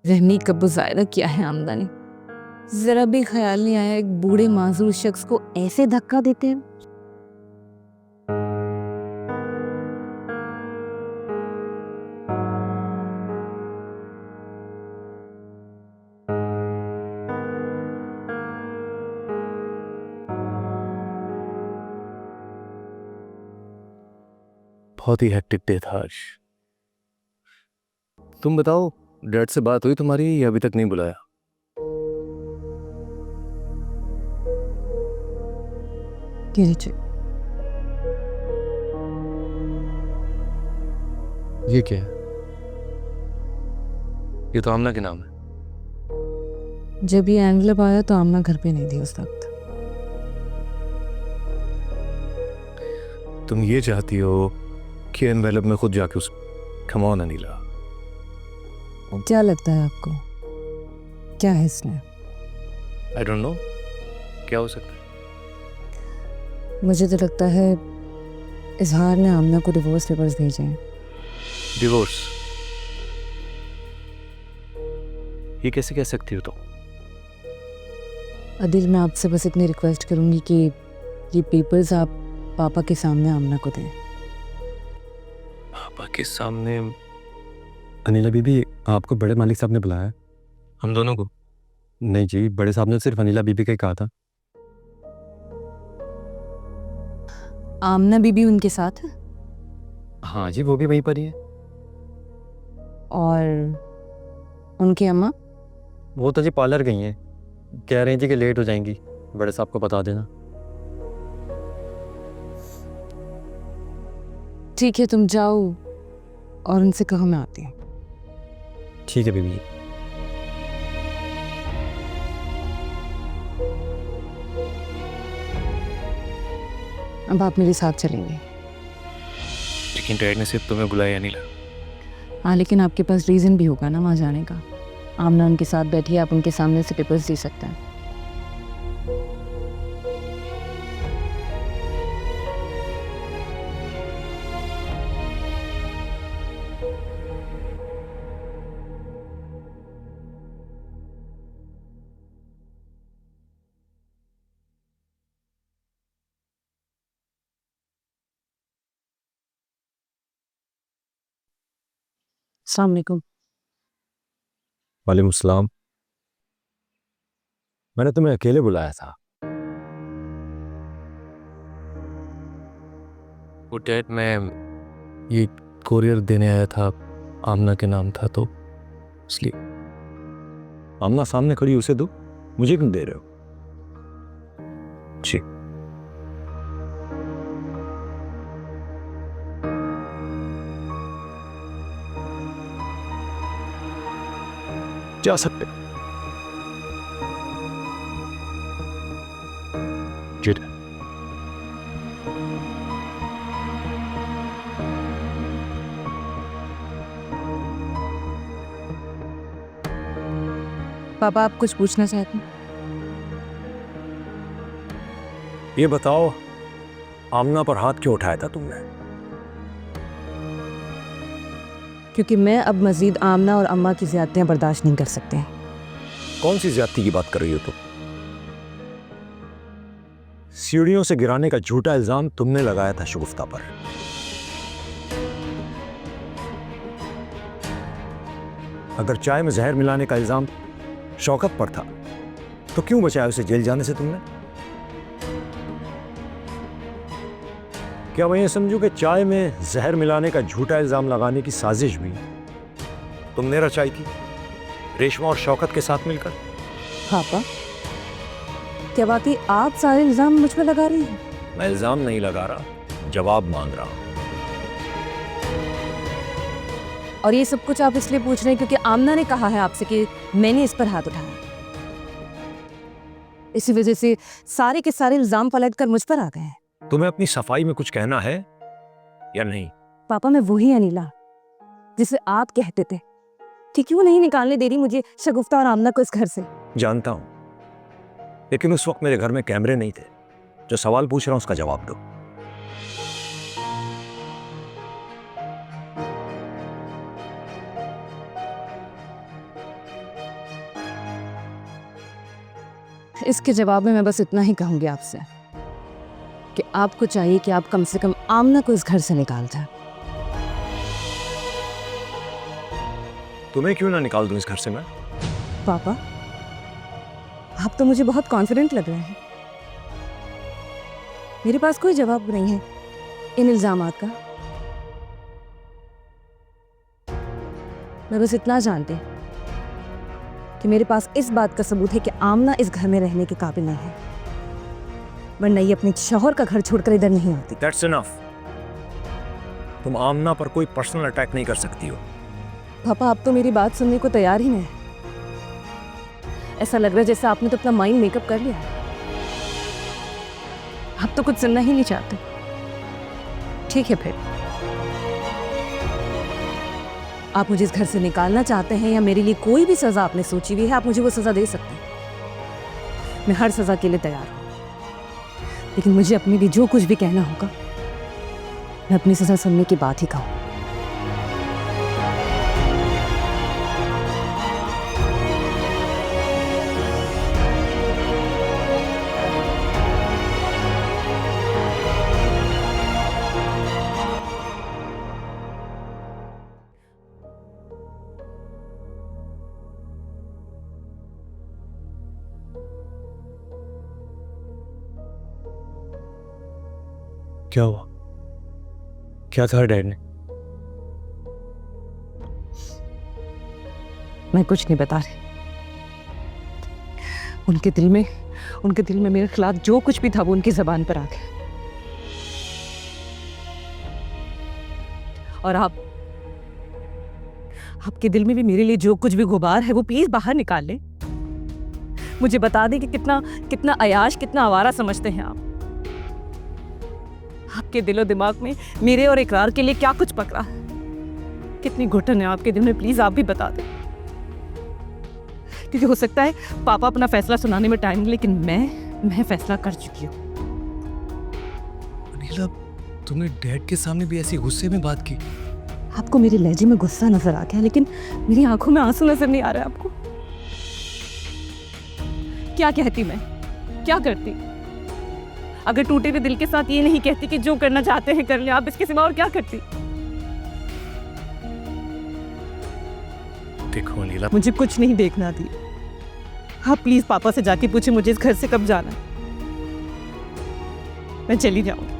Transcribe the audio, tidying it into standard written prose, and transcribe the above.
रहनी कब मुजाहरा किया है आमना ने। जरा भी ख्याल नहीं आया एक बूढ़े माजूर शख्स को ऐसे धक्का देते हैं। बहुत ही हेक्टिक डे था आज। तुम बताओ, डैड से बात हुई तुम्हारी या अभी तक नहीं बुलाया? ये क्या है? ये तो आमना के नाम है। जब ये एनवलप आया तो आमना घर पे नहीं थी उस वक्त। तुम ये चाहती हो कि एनवेलप में खुद जाके उस कम ऑन अनीला। क्या लगता है आपको, क्या है इसमें? आई डोंट नो, क्या हो सकता है? मुझे तो लगता है इजहार ने आमना को डिवोर्स पेपर्स भेजे हैं। डिवोर्स? ये कैसे कह सकती हो तुम? अदिल, मैं आपसे बस इतनी रिक्वेस्ट करूंगी कि ये पेपर्स आप पापा के सामने आमना को दें। पापा के सामने? अनिला बीबी, आपको बड़े मालिक साहब ने बुलाया है। हम दोनों को? नहीं जी, बड़े साहब ने सिर्फ अनिला बीबी का ही कहा था। आमना बीबी उनके साथ है? हाँ जी, वो भी वहीं पर ही है। और उनकी अम्मा? वो तो जी पार्लर गई हैं, कह रही थी कि लेट हो जाएंगी, बड़े साहब को बता देना। ठीक है, तुम जाओ और उनसे कहो मैं आती हूँ। ठीक है बीबी। अब आप मेरे साथ चलेंगे। लेकिन डैड ने सिर्फ तुम्हें बुलाया अनिला। हाँ, लेकिन आपके पास रीज़न भी होगा ना वहाँ जाने का। आमना उनके साथ बैठी है, आप उनके सामने से पेपर्स दे सकते हैं। अस्सलाम वालेकुम। वालेकुम सलाम। मैंने तुम्हें अकेले बुलाया था। वो डैड, मैं ये कोरियर देने आया था, आमना के नाम था तो इसलिए। आमना सामने खड़ी, उसे दो, मुझे क्यों दे रहे हो? जी। जा सकते। जी। पापा, आप कुछ पूछना चाहते हैं? ये बताओ, आमना पर हाथ क्यों उठाया था तुमने? क्योंकि मैं अब मजीद आमना और अम्मा की ज़्यादतियाँ बर्दाश्त नहीं कर सकते हैं। कौन सी ज्यादती की बात कर रही हो तुम? सीढ़ियों से गिराने का झूठा इल्जाम तुमने लगाया था शगुफ्ता पर। अगर चाय में जहर मिलाने का इल्जाम शौकत पर था तो क्यों बचाया उसे जेल जाने से तुमने? क्या मैं ये समझूं कि चाय में जहर मिलाने का झूठा इल्जाम लगाने की साजिश भी तुमने रचाई थी, रेशमा और शौकत के साथ मिलकर? पापा, क्या वाकई आप सारे इल्ज़ाम मुझ पर लगा रही हैं? मैं इल्जाम नहीं लगा रहा, जवाब मांग रहा हूं। और ये सब कुछ आप इसलिए पूछ रहे हैं क्योंकि आमना ने कहा है आपसे कि मैंने इस पर हाथ उठाया। इसी वजह से सारे के सारे इल्जाम पलट कर मुझ पर आ गए हैं। तुम्हें अपनी सफाई में कुछ कहना है या नहीं? पापा, मैं वही अनिला जिसे आप कहते थे कि क्यों नहीं निकालने दे रही मुझे शगुफ्ता और आमना को इस घर से। जानता हूं, लेकिन उस वक्त मेरे घर में कैमरे नहीं थे। जो सवाल पूछ रहा हूं उसका जवाब दो। इसके जवाब में मैं बस इतना ही कहूंगी आपसे कि आपको चाहिए कि आप कम से कम आमना को इस घर से निकाल दें। तुम्हें क्यों ना निकाल दूं इस घर से मैं? पापा, आप तो मुझे बहुत कॉन्फिडेंट लग रहे हैं। मेरे पास कोई जवाब नहीं है इन इल्जामात का। मैं बस इतना जानती कि मेरे पास इस बात का सबूत है कि आमना इस घर में रहने के काबिल नहीं है, वरना ये अपने शौहर का घर छोड़कर इधर नहीं आती। That's enough. तुम आमना पर कोई पर्सनल अटैक नहीं कर सकती हो। पापा, आप तो मेरी बात सुनने को तैयार ही नहीं। ऐसा लग रहा है जैसे आपने तो अपना माइंड मेकअप कर लिया है। आप तो कुछ सुनना ही नहीं चाहते। ठीक है, फिर आप मुझे इस घर से निकालना चाहते हैं या मेरे लिए कोई भी सजा आपने सोची हुई है, आप मुझे वो सजा दे सकते हैं। मैं हर सजा के लिए तैयार हूं, लेकिन मुझे अपने लिए जो कुछ भी कहना होगा मैं अपनी सजा सुनने की बात ही कहूँ। क्या हुआ? क्या कहा डैड ने? मैं कुछ नहीं बता रही। उनके दिल में मेरे खिलाफ जो कुछ भी था वो उनकी जबान पर आ गया। और आपके दिल में भी मेरे लिए जो कुछ भी गुबार है वो प्लीज बाहर निकाल ले। मुझे बता दें कि कितना अयाश, कितना आवारा समझते हैं आप। आपके दिलो दिमाग में मेरे और इकरार के लिए क्या कुछ पकड़ा है? कितनी घुटन है आपके दिल में, प्लीज आप भी बता दें। क्योंकि हो सकता है पापा अपना फैसला सुनाने में टाइम, लेकिन मैं फैसला कर चुकी हूँ। अनिला, तुमने डैड के सामने भी ऐसी गुस्से में बात की? आपको मेरे लहजे में गुस्सा नजर आ गया, लेकिन मेरी आंखों में आंसू नजर नहीं आ रहा है आपको। क्या कहती मैं, क्या करती? अगर टूटे हुए दिल के साथ ये नहीं कहती कि जो करना चाहते हैं कर ले, आप इसके सिवा और क्या करती? देखो अनिला, मुझे कुछ नहीं देखना थी। आप प्लीज पापा से जाके पूछे मुझे इस घर से कब जाना है। मैं चली जाऊंगी।